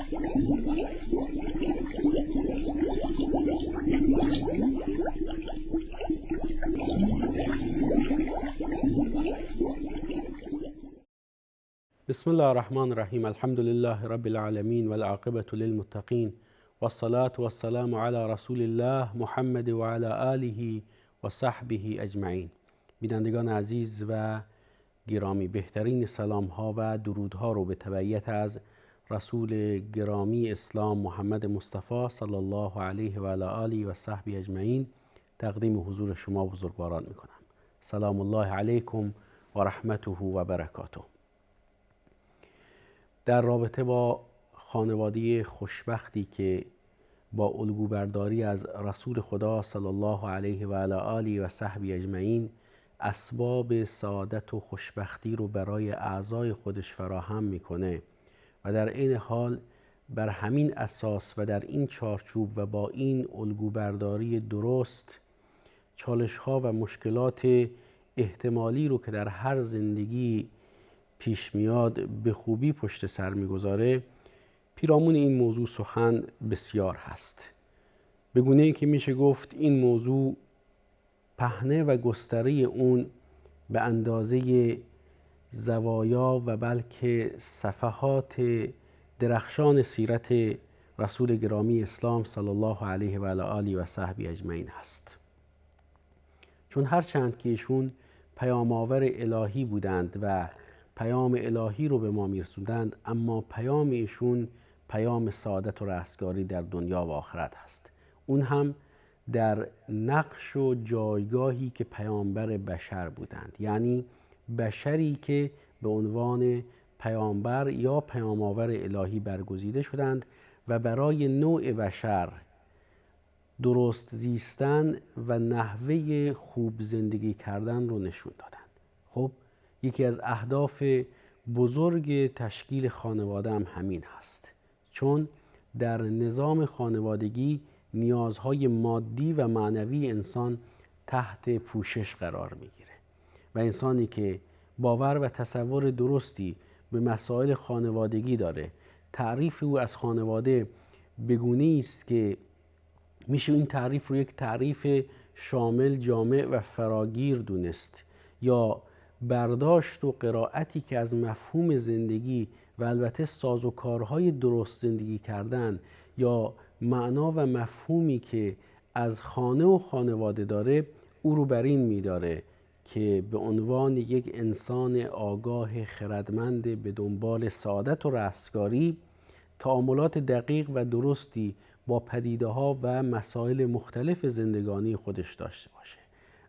بسم الله الرحمن الرحیم. الحمد لله رب العالمین والعاقبة للمتقین والصلاة والسلام علی رسول الله محمد و علی آله و صحبه اجمعین. بینندگان عزیز و گرامی، بهترین سلام ها و درودها رو به تبعیت از رسول گرامی اسلام محمد مصطفی صلی الله علیه و علی آله و صحبه اجمعین تقدیم حضور شما بزرگواران میکنم. سلام الله علیکم و رحمته و برکاته. در رابطه با خانواده خوشبختی که با الگوبرداری از رسول خدا صلی الله علیه و علی آله و صحبه اجمعین اسباب سعادت و خوشبختی رو برای اعضای خودش فراهم میکنه و در عین حال بر همین اساس و در این چارچوب و با این الگوبرداری درست چالش ها و مشکلات احتمالی رو که در هر زندگی پیش میاد به خوبی پشت سر میگذاره، پیرامون این موضوع سخن بسیار هست. به گونه‌ای که میشه گفت این موضوع پهنه و گستره اون به اندازه زوایا و بلکه صفحات درخشان سیرت رسول گرامی اسلام صلی الله علیه و آله و صحبه اجمعین هست. چون هرچند که ایشون پیام آور الهی بودند و پیام الهی رو به ما میرسوندند، اما پیام ایشون پیام سعادت و رستگاری در دنیا و آخرت هست. اون هم در نقش و جایگاهی که پیامبر بشر بودند، یعنی بشری که به عنوان پیامبر یا پیام آور الهی برگزیده شدند و برای نوع بشر درست زیستن و نحوه خوب زندگی کردن رو نشون دادند. خب یکی از اهداف بزرگ تشکیل خانواده هم همین هست، چون در نظام خانوادگی نیازهای مادی و معنوی انسان تحت پوشش قرار میگیره و انسانی که باور و تصور درستی به مسائل خانوادگی داره، تعریف او از خانواده بگونه است که میشه این تعریف رو یک تعریف شامل، جامع و فراگیر دونست، یا برداشت و قرائتی که از مفهوم زندگی و البته سازوکارهای درست زندگی کردن یا معنا و مفهومی که از خانه و خانواده داره، او رو بر این می‌داره که به عنوان یک انسان آگاه خردمند به دنبال سعادت و رستگاری تعاملات دقیق و درستی با پدیده‌ها و مسائل مختلف زندگانی خودش داشته باشه.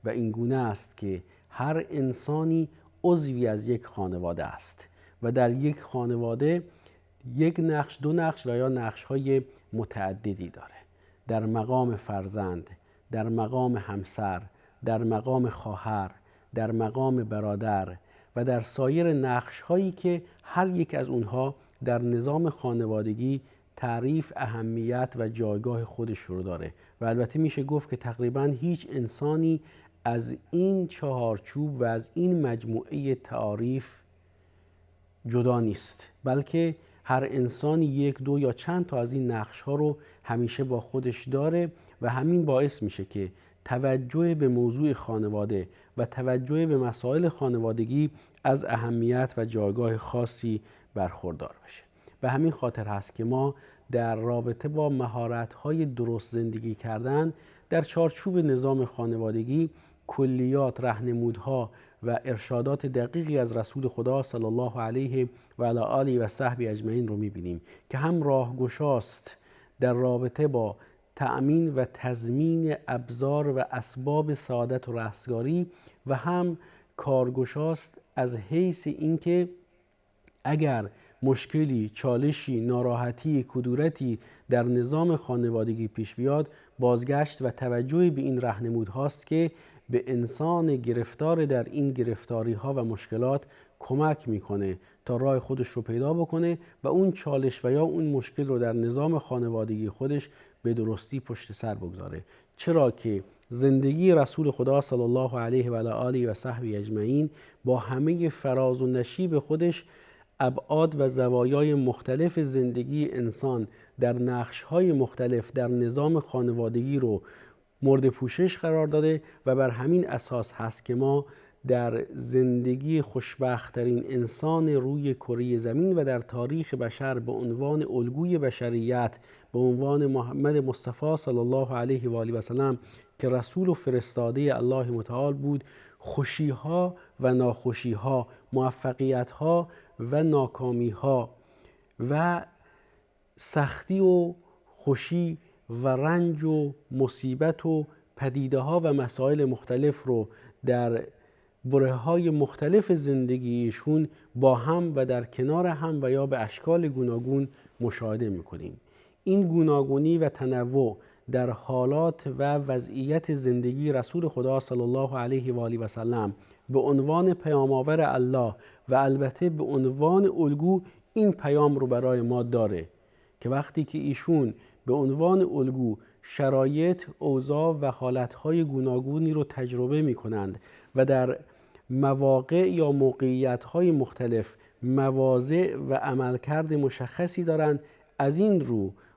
و این گونه است که هر انسانی عضوی از یک خانواده است و در یک خانواده یک نقش، دو نقش و یا نقش‌های متعددی داره: در مقام فرزند، در مقام همسر، در مقام خواهر، در مقام برادر و در سایر نقش‌هایی که هر یک از اونها در نظام خانوادگی تعریف، اهمیت و جایگاه خودش رو داره. و البته میشه گفت که تقریباً هیچ انسانی از این چهارچوب و از این مجموعه تعاریف جدا نیست، بلکه هر انسانی یک، دو یا چند تا از این نقش‌ها رو همیشه با خودش داره و همین باعث میشه که توجه به موضوع خانواده و توجه به مسائل خانوادگی از اهمیت و جایگاه خاصی برخوردار بشه. به همین خاطر هست که ما در رابطه با مهارت‌های درست زندگی کردن در چارچوب نظام خانوادگی کلیات، راهنمودها و ارشادات دقیقی از رسول خدا صلی الله علیه و علی آله و صحبه اجمعین رو می‌بینیم که هم راهگشاست در رابطه با تأمین و تضمین ابزار و اسباب سعادت و رستگاری و هم کارگشاست از حیث اینکه اگر مشکلی، چالشی، ناراحتی، کدورتی در نظام خانوادگی پیش بیاد، بازگشت و توجه به این راهنمودهاست که به انسان گرفتار در این گرفتاری ها و مشکلات کمک میکنه تا راه خودش رو پیدا بکنه و اون چالش و یا اون مشکل رو در نظام خانوادگی خودش به درستی پشت سر بگذاره. چرا که زندگی رسول خدا صلی الله علیه و آله و صحبه اجمعین با همه فراز و نشیب خودش ابعاد و زوایای مختلف زندگی انسان در نقش‌های مختلف در نظام خانوادگی رو مورد پوشش قرار داده و بر همین اساس هست که ما در زندگی خوشبخت‌ترین انسان روی کره زمین و در تاریخ بشر به عنوان الگوی بشریت، به عنوان محمد مصطفی صلی الله علیه و آله و سلم که رسول و فرستاده الله متعال بود، خوشی‌ها و ناخوشی‌ها، موفقیت‌ها و ناکامی‌ها و سختی و خوشی و رنج و مصیبت و پدیده‌ها و مسائل مختلف رو در برهه‌های مختلف زندگیشون با هم و در کنار هم و یا به اشکال گوناگون مشاهده می‌کنیم. این گوناگونی و تنوع در حالات و وضعیت زندگی رسول خدا صلی الله علیه و آله و سلم به عنوان پیام‌آور الله و البته به عنوان الگو این پیام رو برای ما داره که وقتی که ایشون به عنوان الگو شرایط، اوضاع و حالتهای گوناگونی رو تجربه می کنند و در مواقع یا موقعیت‌های مختلف مواضع و عملکرد مشخصی دارند، از این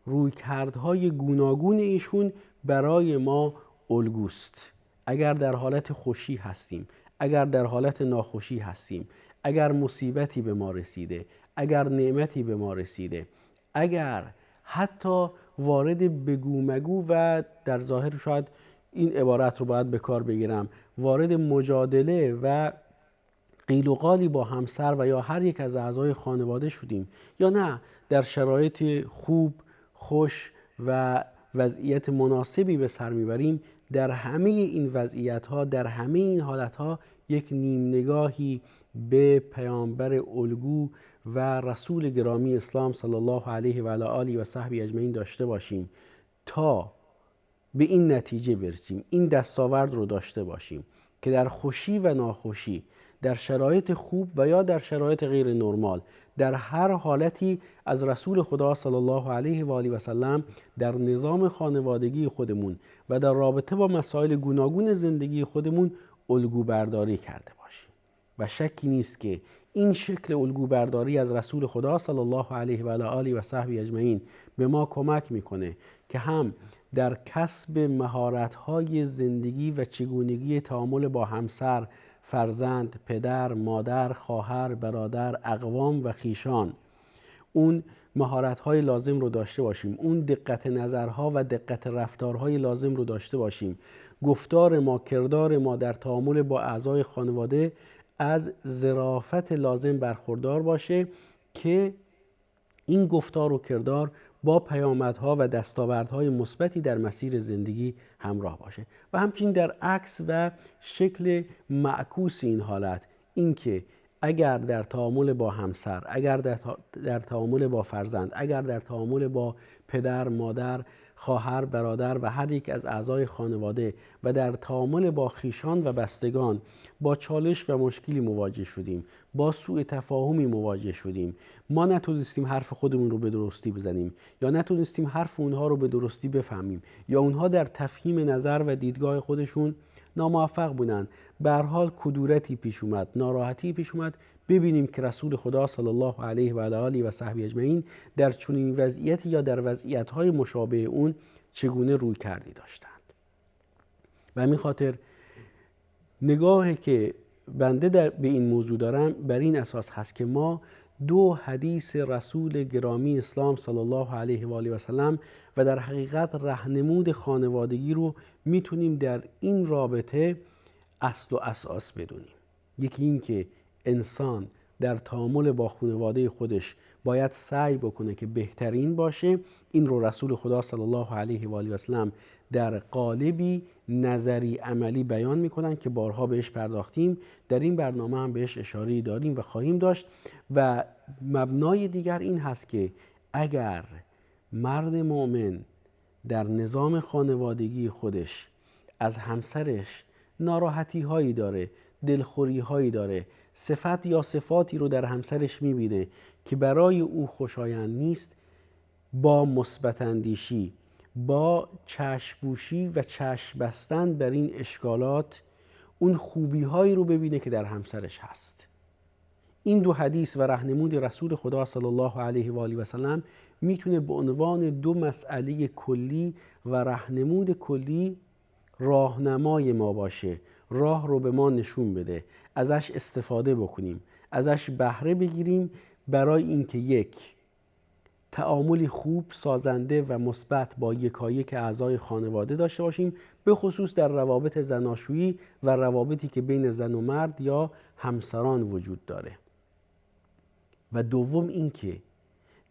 رویکردهای گوناگون ایشون برای ما الگوست. اگر در حالت خوشی هستیم، اگر در حالت ناخوشی هستیم، اگر مصیبتی به ما رسیده، اگر نعمتی به ما رسیده، اگر حتی وارد بگو مگو و در ظاهر شاید این عبارت رو باید به کار بگیرم، وارد مجادله و قیل و قالی با همسر و یا هر یک از اعضای خانواده شدیم یا نه در شرایط خوب، خوش و وضعیت مناسبی به سر میبریم، در همه این وضعیت‌ها، در همه این حالت‌ها یک نیم نگاهی به پیامبر الگو و رسول گرامی اسلام صلی الله علیه و آله و صحبه اجمعین داشته باشیم تا به این نتیجه برسیم، این دستاورد رو داشته باشیم که در خوشی و ناخوشی، در شرایط خوب و یا در شرایط غیر نرمال، در هر حالتی از رسول خدا صلی الله علیه و آله و سلم در نظام خانوادگی خودمون و در رابطه با مسائل گوناگون زندگی خودمون الگو برداری کرده باشیم. و شکی نیست که این شکل الگو برداری از رسول خدا صلی الله علیه و آله و صحبه اجمعین به ما کمک میکنه که هم در کسب مهارت‌های زندگی و چگونگی تعامل با همسر، فرزند، پدر، مادر، خواهر، برادر، اقوام و خیشان اون مهارت‌های لازم رو داشته باشیم، اون دقت نظرها و دقت رفتارهای لازم رو داشته باشیم، گفتار ما، کردار ما در تعامل با اعضای خانواده از ظرافت لازم برخوردار باشه که این گفتار و کردار با پیامدها و دستاوردهای مثبتی در مسیر زندگی همراه باشه. و همچنین در عکس و شکل معکوس این حالت، این که اگر در تعامل با همسر، اگر در تعامل با فرزند، اگر در تعامل با پدر، مادر، خواهر، برادر و هر یک از اعضای خانواده و در تعامل با خیشان و بستگان با چالش و مشکلی مواجه شدیم، با سوء تفاهمی مواجه شدیم، ما نتونستیم حرف خودمون رو به درستی بزنیم یا نتونستیم حرف اونها رو به درستی بفهمیم یا اونها در تفهیم نظر و دیدگاه خودشون ناموفق بودن، به هر حال کدورتی پیش اومد، ناراحتی پیش اومد، ببینیم که رسول خدا صلی الله علیه و آله و صحبه اجمعین در چنین وضعیتی یا در وضعیت‌های مشابه اون چگونه روی کردی داشتند. و همین خاطر نگاهی که بنده به این موضوع دارم بر این اساس هست که ما دو حدیث رسول گرامی اسلام صلی الله علیه و آله و سلم و در حقیقت راهنمود خانوادگی رو میتونیم در این رابطه اصل و اساس بدونیم. یکی این که انسان در تعامل با خانواده خودش باید سعی بکنه که بهترین باشه. این رو رسول خدا صلی الله علیه و آله و سلم در قالبی نظری عملی بیان میکنن که بارها بهش پرداختیم، در این برنامه هم بهش اشاره داریم و خواهیم داشت. و مبنای دیگر این هست که اگر مرد مؤمن در نظام خانوادگی خودش از همسرش ناراحتی هایی داره، دلخوری هایی داره، صفت یا صفاتی رو در همسرش میبینه که برای او خوشایند نیست، با مثبت اندیشی، با چشم‌پوشی و چشم بستن بر این اشکالات اون خوبی هایی رو ببینه که در همسرش هست. این دو حدیث و راهنمود رسول خدا صلی الله علیه و آله و سلم میتونه به عنوان دو مسئله کلی و راهنمود کلی راهنمای ما باشه، راه رو به ما نشون بده، ازش استفاده بکنیم، ازش بهره بگیریم برای اینکه یک، تعاملی خوب، سازنده و مثبت با یکایک اعضای خانواده داشته باشیم، به خصوص در روابط زناشویی و روابطی که بین زن و مرد یا همسران وجود داره. و دوم اینکه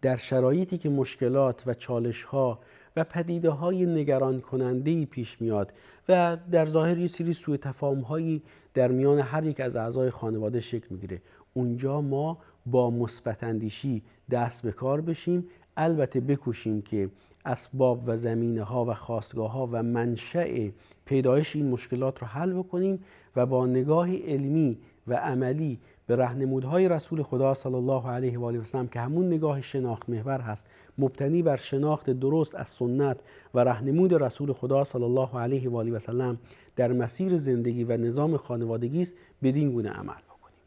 در شرایطی که مشکلات و چالش‌ها و پدیده‌های نگران کننده‌ای پیش میاد و در ظاهر یه سری سوء تفاهم‌هایی در میان هر یک از اعضای خانواده شکل میگیره، اونجا ما با مثبت اندیشی دست به کار بشیم، البته بکوشیم که اسباب و زمینه‌ها و خاستگاه‌ها و منشأ پیدایش این مشکلات رو حل بکنیم و با نگاهی علمی و عملی به راهنمودهای رسول خدا صلی الله علیه و آله و سلم که همون نگاه شناخت محور هست، مبتنی بر شناخت درست از سنت و راهنمود رسول خدا صلی الله علیه و آله و سلم در مسیر زندگی و نظام خانوادگی است، بدین گونه عمل بکنیم.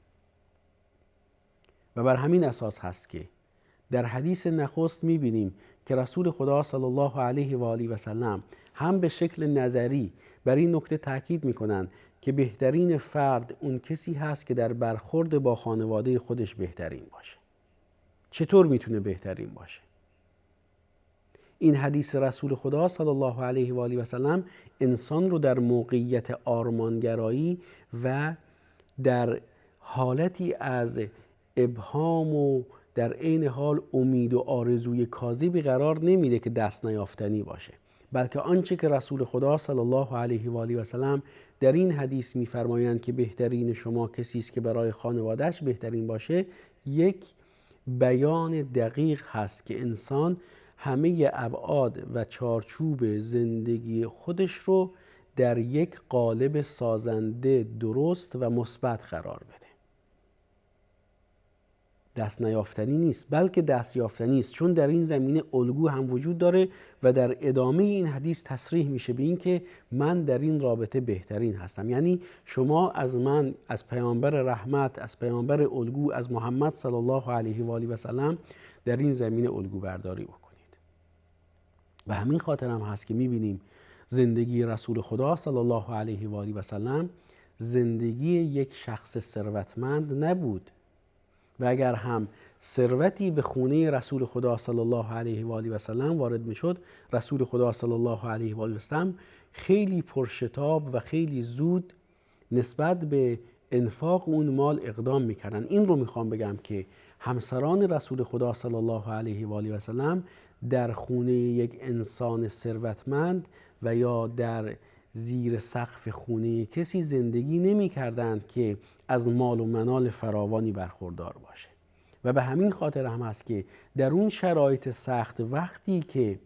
و بر همین اساس هست که در حدیث نخست می‌بینیم که رسول خدا صلی الله علیه و آله و سلم هم به شکل نظری بر این نکته تاکید می‌کنند که بهترین فرد اون کسی هست که در برخورد با خانواده خودش بهترین باشه. چطور میتونه بهترین باشه؟ این حدیث رسول خدا صلی الله علیه و آله و سلم انسان رو در موقعیت آرمانگرایی و در حالتی از ابهام و در عین حال امید و آرزوی کاذبی قرار نمیده که دست نیافتنی باشه، بلکه آنچه که رسول خدا صلی الله علیه و آله و سلم در این حدیث می‌فرمایند که بهترین شما کسی است که برای خانواده‌اش بهترین باشه، یک بیان دقیق هست که انسان همه ابعاد و چارچوب زندگی خودش رو در یک قالب سازنده، درست و مثبت قرار بده. دست نیافتنی نیست، بلکه دست یافتنی است، چون در این زمینه الگو هم وجود داره و در ادامه این حدیث تصریح میشه به این که من در این رابطه بهترین هستم. یعنی شما از من، از پیامبر رحمت، از پیامبر الگو، از محمد صلی الله علیه و آله و سلم در این زمینه الگو برداری بکنید. و همین خاطر هم هست که میبینیم زندگی رسول خدا صلی الله علیه و آله و سلم زندگی یک شخص ثروتمند نبود و اگر هم ثروتی به خونه رسول خدا صلی الله علیه و آله و سلم وارد میشد، رسول خدا صلی الله علیه و آله و سلم خیلی پرشتاب و خیلی زود نسبت به انفاق اون مال اقدام میکردن. این رو میخوام بگم که همسران رسول خدا صلی الله علیه و آله و سلم در خونه یک انسان ثروتمند و یا در زیر سقف خونه کسی زندگی نمی کردند که از مال و منال فراوانی برخوردار باشه. و به همین خاطر هم هست که در اون شرایط سخت، وقتی که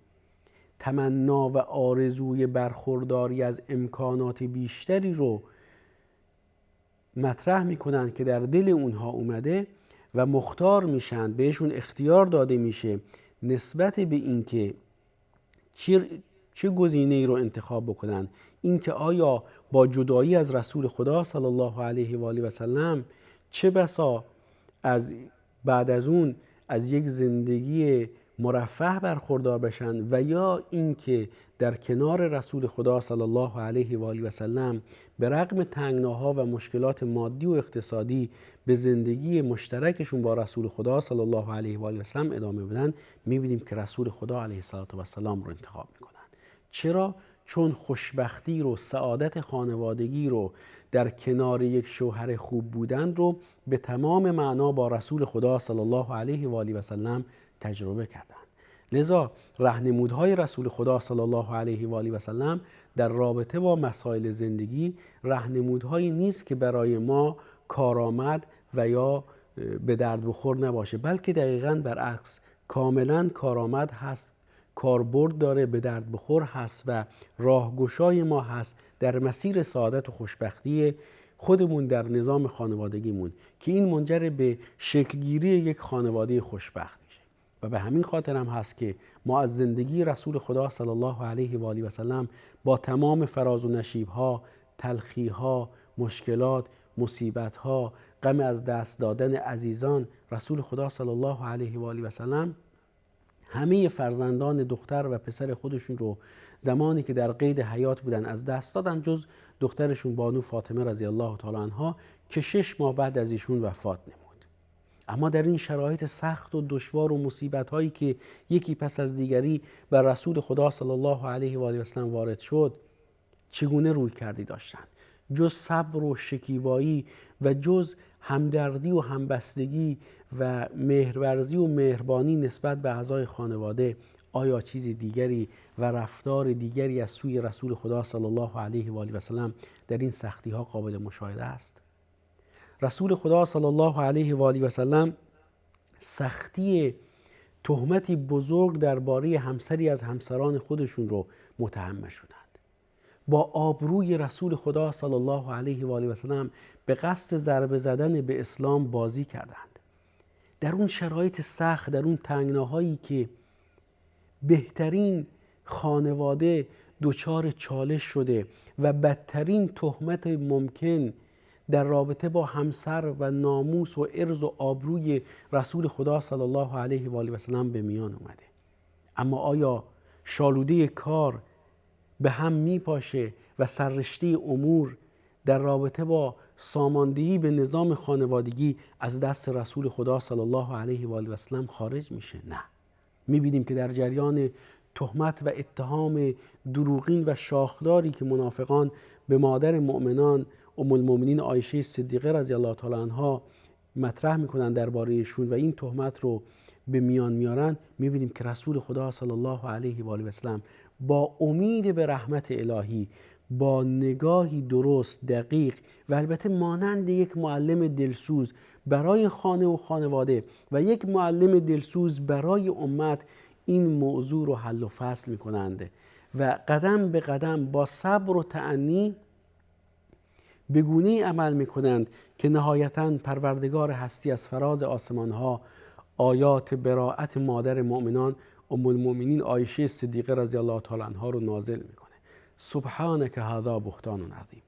تمنا و آرزوی برخورداری از امکانات بیشتری رو مطرح میکنن که در دل اونها اومده و مختار میشن، بهشون اختیار داده میشه نسبت به اینکه چه گزینه‌ای رو انتخاب بکنن، اینکه آیا با جدایی از رسول خدا صلی الله علیه و آله و سلم چه بسا بعد از اون از یک زندگی مرفه برخوردار بشن و یا اینکه در کنار رسول خدا صلی الله علیه و آله و سلم به رغم تنگناها و مشکلات مادی و اقتصادی به زندگی مشترکشون با رسول خدا صلی الله علیه و آله و سلم ادامه بدن، می‌بینیم که رسول خدا علیه السلام رو انتخاب می‌کنن. چرا؟ چون خوشبختی رو، سعادت خانوادگی رو، در کنار یک شوهر خوب بودن رو به تمام معنا با رسول خدا صلی الله علیه و آله و سلم تجربه کردند. لذا راهنمودهای رسول خدا صلی الله علیه و آله و سلم در رابطه با مسائل زندگی راهنمودهایی نیست که برای ما کارآمد و یا به درد بخور نباشه، بلکه دقیقاً برعکس، کاملاً کارآمد هست، کاربرد داره، به درد بخور هست و راهگشای ما هست در مسیر سعادت و خوشبختی خودمون در نظام خانوادگیمون، که این منجر به شکلگیری یک خانواده خوشبخت میشه. و به همین خاطر هم هست که ما از زندگی رسول خدا صلی الله علیه و آله و سلم با تمام فراز و نشیب‌ها، تلخی‌ها، مشکلات مصیبت‌ها، غم از دست دادن عزیزان، رسول خدا صلی الله علیه و آله و سلم همه فرزندان دختر و پسر خودشون رو زمانی که در قید حیات بودن از دست دادن، جز دخترشون بانو فاطمه رضی الله تعالی عنها که 6 ماه بعد از ایشون وفات نمود. اما در این شرایط سخت و دشوار و مصیبت هایی که یکی پس از دیگری بر رسول خدا صلی الله علیه و آله و سلم وارد شد، چگونه روی کردی داشتن؟ جز صبر و شکیبایی و جز همدردی و همبستگی و مهرورزی و مهربانی نسبت به اعضای خانواده، آیا چیز دیگری و رفتار دیگری از سوی رسول خدا صلی الله علیه و آله و سلم در این سختی ها قابل مشاهده است؟ رسول خدا صلی الله علیه و آله و سلم سختی تهمتی بزرگ درباره همسری از همسران خودشون رو متحمل شدند. با آبروی رسول خدا صلی الله علیه و آله و سلم به قصد ضربه زدن به اسلام بازی کردند. در اون شرایط سخت، در اون تنگناهایی که بهترین خانواده دچار چالش شده و بدترین تهمت ممکن در رابطه با همسر و ناموس و عرض و آبروی رسول خدا صلی الله علیه و آله و سلم به میان اومده، اما آیا شالوده کار به هم میپاشه و سررشته امور در رابطه با ساماندهی به نظام خانوادگی از دست رسول خدا صلی الله علیه و آله و سلم خارج میشه؟ نه. میبینیم که در جریان تهمت و اتهام دروغین و شاخداری که منافقان به مادر مؤمنان ام المؤمنین عایشه صدیقه رضی الله تعالی عنها مطرح میکنن درباره ایشون و این تهمت رو به میان میارن، میبینیم که رسول خدا صلی الله علیه و آله و سلم با امید به رحمت الهی، با نگاهی درست دقیق و البته مانند یک معلم دلسوز برای خانه و خانواده و یک معلم دلسوز برای امت، این موضوع رو حل و فصل میکنند و قدم به قدم با صبر و تأنی به گونه‌ای عمل میکنند که نهایتاً پروردگار هستی از فراز آسمانها آیات براءت مادر مؤمنان ام المؤمنین عایشه صدیقه رضی الله تعالی عنها رو نازل میکنه. سبحانک هذا بهتان عظیم.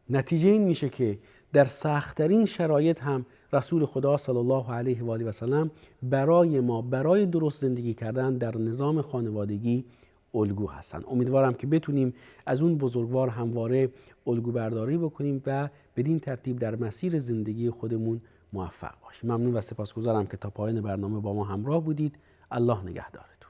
نتیجه این میشه که در سخت‌ترین شرایط هم رسول خدا صلی الله علیه و آله و سلم برای ما، برای درست زندگی کردن در نظام خانوادگی الگو هستن. امیدوارم که بتونیم از اون بزرگوار همواره الگو برداری بکنیم و بدین ترتیب در مسیر زندگی خودمون موفق باشیم. ممنون و سپاسگزارم که تا پایان برنامه با ما همراه بودید. الله نگهدارتون.